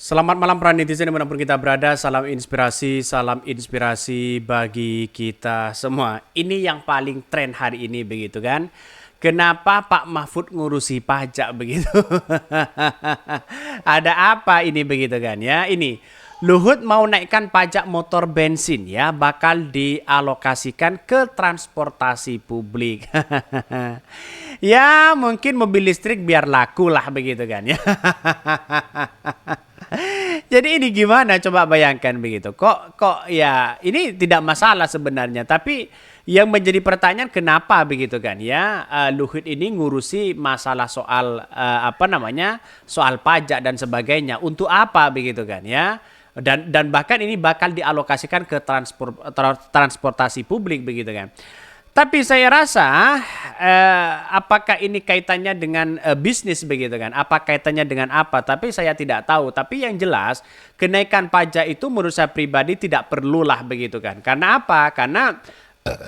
Selamat malam para netizen dimanapun kita berada, salam inspirasi bagi kita semua. Ini yang paling tren hari ini begitu kan. Kenapa Pak Mahfud ngurusi pajak begitu? Ada apa ini begitu kan ya? Ini Luhut mau naikkan pajak motor bensin ya, bakal dialokasikan ke transportasi publik. Ya mungkin mobil listrik biar laku lah begitu kan ya. Jadi ini gimana coba bayangkan begitu. Kok ya ini tidak masalah sebenarnya, tapi yang menjadi pertanyaan kenapa begitu kan ya. Luhut ini ngurusi masalah soal apa namanya? Soal pajak dan sebagainya. Untuk apa begitu kan ya? Dan bahkan ini bakal dialokasikan ke transportasi publik begitu kan. Tapi saya rasa apakah ini kaitannya dengan bisnis begitu kan? Apa kaitannya dengan apa? Tapi saya tidak tahu. Tapi yang jelas kenaikan pajak itu menurut saya pribadi tidak perlulah begitu kan? Karena apa? Karena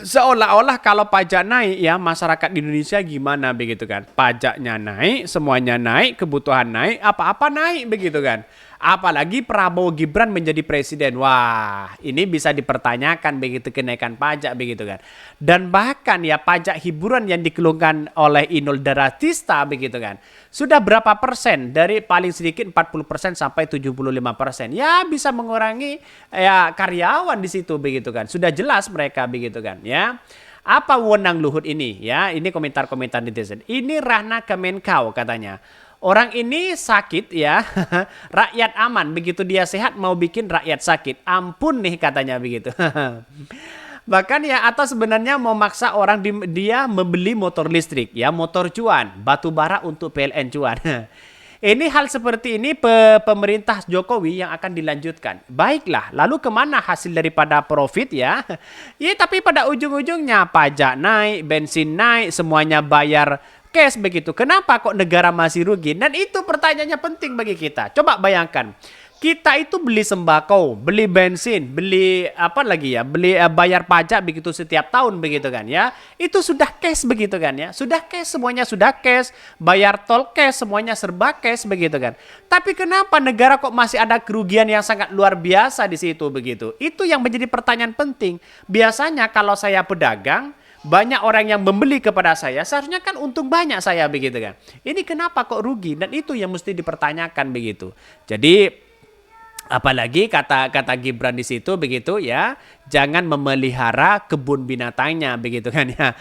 seolah-olah kalau pajak naik ya masyarakat Indonesia gimana begitu kan? Pajaknya naik, semuanya naik, kebutuhan naik, apa-apa naik begitu kan? Apalagi Prabowo Gibran menjadi presiden. Wah, ini bisa dipertanyakan begitu kenaikan pajak begitu kan. Dan bahkan ya pajak hiburan yang dikeluhkan oleh Inul Daratista begitu kan. Sudah berapa persen? Dari paling sedikit 40% sampai 75%. Ya bisa mengurangi ya karyawan di situ begitu kan. Sudah jelas mereka begitu kan ya. Apa wewenang Luhut ini? Ya, ini komentar-komentar netizen. Ini ranah Kemenkau katanya. Orang ini sakit ya, rakyat aman. Begitu dia sehat mau bikin rakyat sakit. Ampun nih katanya begitu. Bahkan ya atau sebenarnya mau maksa orang dia membeli motor listrik ya, motor cuan, batu bara untuk PLN cuan. Ini hal seperti ini pemerintah Jokowi yang akan dilanjutkan. Baiklah, lalu kemana hasil daripada profit ya? Ya tapi pada ujung-ujungnya pajak naik, bensin naik, semuanya bayar cash begitu. Kenapa kok negara masih rugi? Dan itu pertanyaannya penting bagi kita. Coba bayangkan. Kita itu beli sembako, beli bensin, beli apa lagi ya? Beli bayar pajak begitu setiap tahun begitu kan ya. Itu sudah cash begitu kan ya. Sudah cash, semuanya sudah cash. Bayar tol cash, semuanya serba cash begitu kan. Tapi kenapa negara kok masih ada kerugian yang sangat luar biasa di situ begitu? Itu yang menjadi pertanyaan penting. Biasanya kalau saya pedagang, banyak orang yang membeli kepada saya, seharusnya kan untung banyak saya begitu kan. Ini kenapa kok rugi? Dan itu yang mesti dipertanyakan begitu. Jadi apalagi kata Gibran di situ begitu ya, jangan memelihara kebun binatangnya begitu kan ya.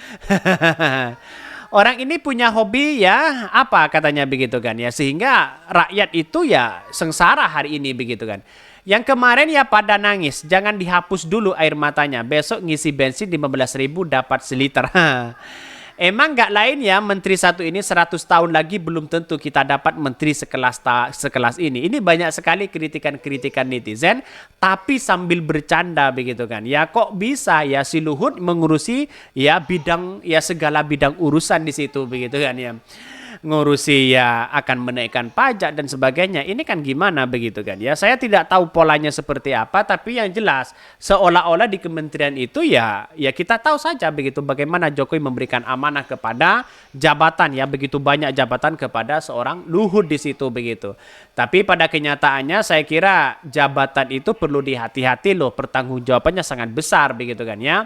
Orang ini punya hobi ya, apa katanya begitu kan ya, sehingga rakyat itu ya sengsara hari ini begitu kan. Yang kemarin ya pada nangis, jangan dihapus dulu air matanya. Besok ngisi bensin 15.000 dapat seliter. Emang nggak lain ya menteri satu ini 100 tahun lagi belum tentu kita dapat menteri sekelas ini. Ini banyak sekali kritikan-kritikan netizen, tapi sambil bercanda begitu kan. Ya kok bisa ya si Luhut mengurusi ya bidang ya segala bidang urusan di situ begitu kan ya. Ngurusi ya akan menaikkan pajak dan sebagainya. Ini kan gimana begitu kan ya. Saya tidak tahu polanya seperti apa, tapi yang jelas seolah-olah di kementerian itu ya kita tahu saja begitu bagaimana Jokowi memberikan amanah kepada jabatan ya, begitu banyak jabatan kepada seorang Luhut di situ begitu. Tapi pada kenyataannya saya kira jabatan itu perlu dihati-hati loh, pertanggungjawabannya sangat besar begitu kan ya.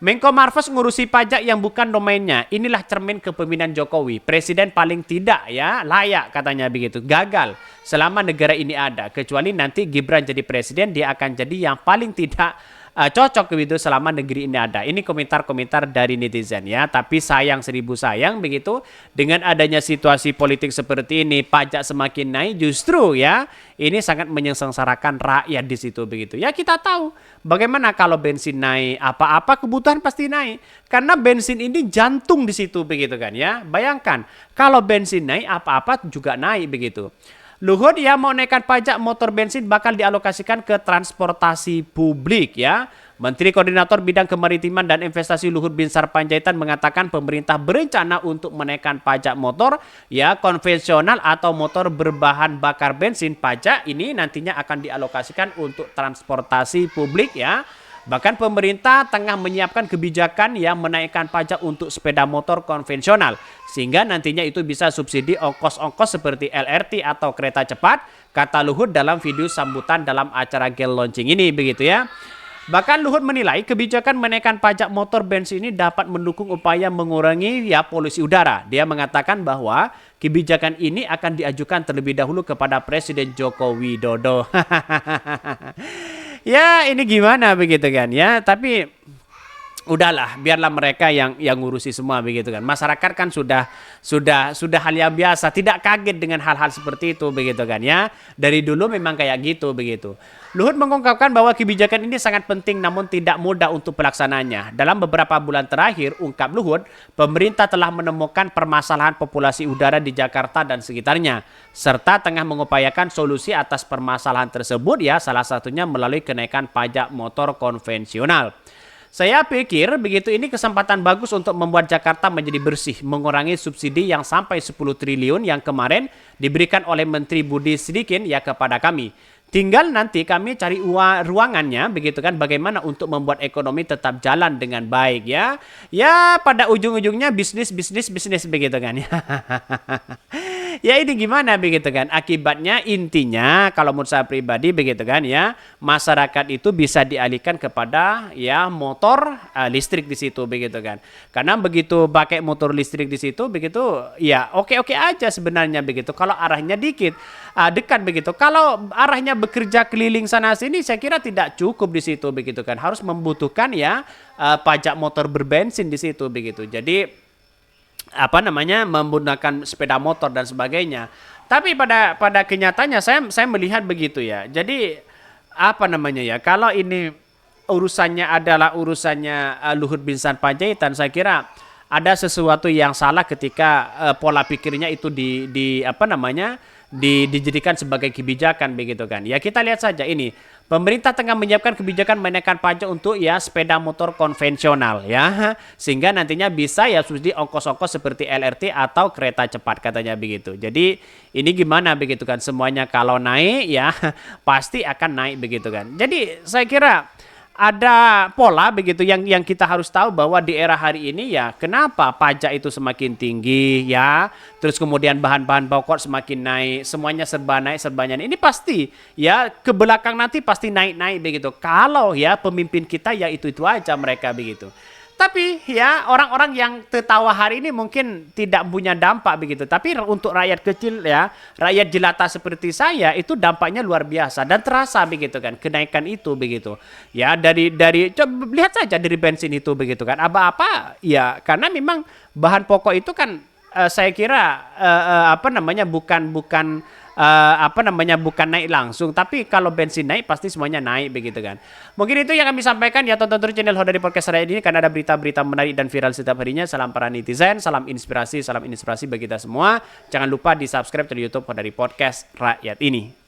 Menko Marves ngurusi pajak yang bukan domainnya. Inilah cermin kepemimpinan Jokowi. Presiden paling tidak ya layak katanya begitu. Gagal selama negara ini ada. Kecuali nanti Gibran jadi presiden, dia akan jadi yang paling tidak cocok begitu selama negeri ini ada. Ini komentar-komentar dari netizen ya. Tapi sayang seribu sayang begitu, dengan adanya situasi politik seperti ini, pajak semakin naik justru ya ini sangat menyengsarakan rakyat di situ begitu. Ya kita tahu bagaimana kalau bensin naik, apa-apa kebutuhan pasti naik. Karena bensin ini jantung di situ begitu kan ya. Bayangkan kalau bensin naik, apa-apa juga naik begitu. Luhut ya mau naikkan pajak motor bensin bakal dialokasikan ke transportasi publik ya. Menteri Koordinator Bidang Kemaritiman dan Investasi Luhut Binsar Panjaitan mengatakan pemerintah berencana untuk menaikkan pajak motor ya konvensional atau motor berbahan bakar bensin. Pajak ini nantinya akan dialokasikan untuk transportasi publik ya. Bahkan pemerintah tengah menyiapkan kebijakan yang menaikkan pajak untuk sepeda motor konvensional. Sehingga nantinya itu bisa subsidi ongkos-ongkos seperti LRT atau kereta cepat kata Luhut dalam video sambutan dalam acara GEL launching ini begitu ya. Bahkan Luhut menilai kebijakan menaikkan pajak motor bensin ini dapat mendukung upaya mengurangi ya polusi udara. Dia mengatakan bahwa kebijakan ini akan diajukan terlebih dahulu kepada Presiden Joko Widodo. Ya ini gimana begitu kan ya, tapi udahlah, biarlah mereka yang ngurusi semua begitu kan. Masyarakat kan sudah hal yang biasa, tidak kaget dengan hal-hal seperti itu begitu kan ya. Dari dulu memang kayak gitu begitu. Luhut mengungkapkan bahwa kebijakan ini sangat penting namun tidak mudah untuk pelaksananya. Dalam beberapa bulan terakhir, ungkap Luhut, pemerintah telah menemukan permasalahan populasi udara di Jakarta dan sekitarnya, serta tengah mengupayakan solusi atas permasalahan tersebut ya, salah satunya melalui kenaikan pajak motor konvensional. Saya pikir begitu ini kesempatan bagus untuk membuat Jakarta menjadi bersih, mengurangi subsidi yang sampai 10 triliun yang kemarin diberikan oleh Menteri Budi Sadikin ya kepada kami. Tinggal nanti kami cari ruangannya begitu kan, bagaimana untuk membuat ekonomi tetap jalan dengan baik ya. Ya pada ujung-ujungnya bisnis begitu kan ya. Ya ini gimana begitu kan, akibatnya intinya kalau menurut saya pribadi begitu kan ya, masyarakat itu bisa dialihkan kepada ya motor listrik di situ begitu kan. Karena begitu pakai motor listrik di situ begitu ya oke-oke aja sebenarnya begitu. Kalau arahnya dikit dekat begitu. Kalau arahnya bekerja keliling sana sini saya kira tidak cukup di situ begitu kan. Harus membutuhkan ya pajak motor berbensin di situ begitu. Jadi menggunakan sepeda motor dan sebagainya. Tapi pada kenyataannya saya melihat begitu ya. Jadi kalau ini urusannya adalah urusannya Luhut Binsar Panjaitan, saya kira ada sesuatu yang salah ketika pola pikirnya itu dijadikan sebagai kebijakan begitu kan. Ya kita lihat saja ini. Pemerintah tengah menyiapkan kebijakan menaikkan pajak untuk ya sepeda motor konvensional ya, sehingga nantinya bisa ya subsidi ongkos-ongkos seperti LRT atau kereta cepat katanya begitu. Jadi ini gimana begitu kan, semuanya kalau naik ya pasti akan naik begitu kan. Jadi saya kira ada pola begitu yang kita harus tahu bahwa di era hari ini ya kenapa pajak itu semakin tinggi ya, terus kemudian bahan-bahan pokok semakin naik, semuanya serba naik ini pasti ya ke belakang nanti pasti naik begitu. Kalau ya pemimpin kita ya itu aja mereka begitu. Tapi ya orang-orang yang tertawa hari ini mungkin tidak punya dampak begitu. Tapi untuk rakyat kecil ya, rakyat jelata seperti saya itu dampaknya luar biasa dan terasa begitu kan, kenaikan itu begitu. Ya dari coba lihat saja dari bensin itu begitu kan. Apa-apa ya karena memang bahan pokok itu kan saya kira bukan naik langsung, tapi kalau bensin naik pasti semuanya naik begitu kan. Mungkin itu yang kami sampaikan ya, tonton terus channel Hodari Podcast Rakyat ini karena ada berita-berita menarik dan viral setiap harinya. Salam para netizen, salam inspirasi bagi kita semua. Jangan lupa di subscribe di YouTube Hodari Podcast Rakyat ini.